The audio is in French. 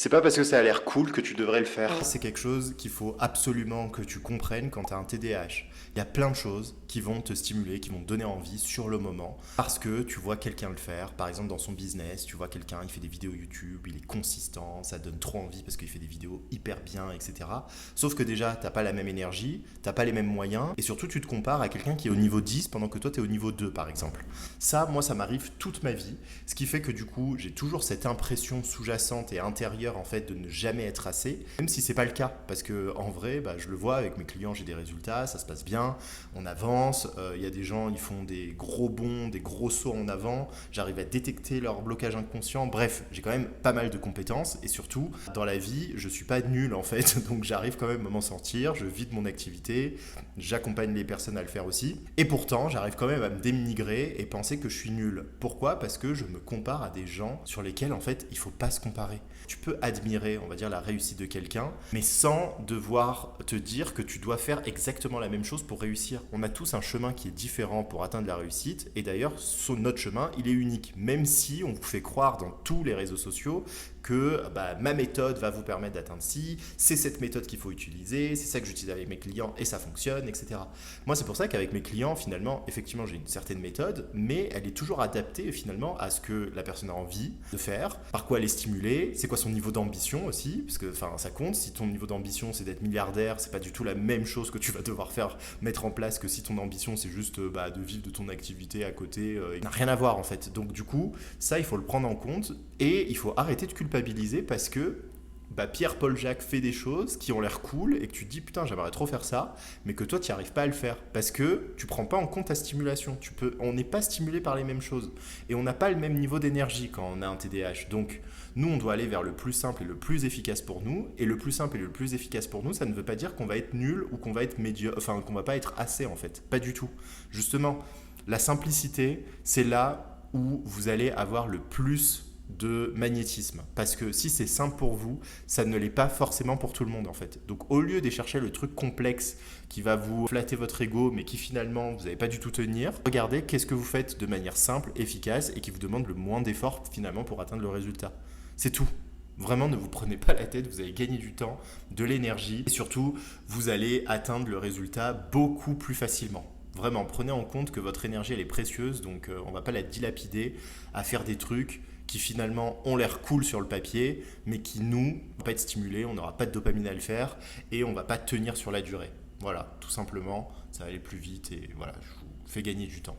C'est pas parce que ça a l'air cool que tu devrais le faire. C'est quelque chose qu'il faut absolument que tu comprennes quand tu as un TDAH. Il y a plein de choses qui vont te stimuler, qui vont te donner envie sur le moment, parce que tu vois quelqu'un le faire. Par exemple, dans son business, tu vois quelqu'un, il fait des vidéos YouTube, il est consistant, ça donne trop envie parce qu'il fait des vidéos hyper bien, etc. Sauf que déjà, t'as pas la même énergie, t'as pas les mêmes moyens, et surtout, tu te compares à quelqu'un qui est au niveau 10 pendant que toi, tu es au niveau 2, par exemple. Ça, moi, ça m'arrive toute ma vie, ce qui fait que du coup, j'ai toujours cette impression sous-jacente et intérieure, en fait, de ne jamais être assez, même si c'est pas le cas, parce que en vrai, bah, je le vois avec mes clients, j'ai des résultats, ça se passe bien, on avance, il y a des gens, ils font des gros bonds, des gros sauts en avant, j'arrive à détecter leur blocage inconscient, bref, j'ai quand même pas mal de compétences, et surtout, dans la vie, je suis pas nul en fait, donc j'arrive quand même à m'en sortir, je vide mon activité, j'accompagne les personnes à le faire aussi, et pourtant, j'arrive quand même à me dénigrer et penser que je suis nul. Pourquoi? Parce que je me compare à des gens sur lesquels, en fait, il faut pas se comparer. Tu peux admirer, on va dire, la réussite de quelqu'un, mais sans devoir te dire que tu dois faire exactement la même chose pour réussir. On a tous un chemin qui est différent pour atteindre la réussite, et d'ailleurs, notre chemin, il est unique, même si on vous fait croire dans tous les réseaux sociaux que bah, ma méthode va vous permettre d'atteindre ci, c'est cette méthode qu'il faut utiliser, c'est ça que j'utilise avec mes clients et ça fonctionne, etc. Moi, c'est pour ça qu'avec mes clients, finalement, effectivement, j'ai une certaine méthode, mais elle est toujours adaptée finalement à ce que la personne a envie de faire, par quoi elle est stimulée, c'est quoi son niveau d'ambition aussi, parce que ça compte. Si ton niveau d'ambition c'est d'être milliardaire, c'est pas du tout la même chose que tu vas devoir faire mettre en place que si ton ambition c'est juste bah, de vivre de ton activité à côté. Il n'a rien à voir en fait. Donc du coup, ça il faut le prendre en compte et il faut arrêter de culpabiliser parce que bah, Pierre-Paul Jacques fait des choses qui ont l'air cool et que tu te dis putain j'aimerais trop faire ça, mais que toi tu n'y arrives pas à le faire parce que tu prends pas en compte ta stimulation. On n'est pas stimulé par les mêmes choses et on n'a pas le même niveau d'énergie quand on a un TDAH. Donc nous on doit aller vers le plus simple et le plus efficace pour nous, et le plus simple et le plus efficace pour nous ça ne veut pas dire qu'on va être nul ou qu'on va être médiocre, enfin qu'on va pas être assez en fait, pas du tout. Justement, la simplicité c'est là où vous allez avoir le plus de magnétisme. Parce que si c'est simple pour vous, ça ne l'est pas forcément pour tout le monde en fait. Donc au lieu de chercher le truc complexe qui va vous flatter votre ego mais qui finalement vous n'allez pas du tout tenir, regardez qu'est-ce que vous faites de manière simple, efficace et qui vous demande le moins d'efforts finalement pour atteindre le résultat. C'est tout. Vraiment, ne vous prenez pas la tête, vous allez gagner du temps, de l'énergie et surtout, vous allez atteindre le résultat beaucoup plus facilement. Vraiment, prenez en compte que votre énergie, elle est précieuse, donc on ne va pas la dilapider à faire des trucs qui finalement ont l'air cool sur le papier, mais qui nous, ne vont pas être stimulés, on n'aura pas de dopamine à le faire et on ne va pas tenir sur la durée. Voilà, tout simplement, ça va aller plus vite et voilà, je vous fais gagner du temps.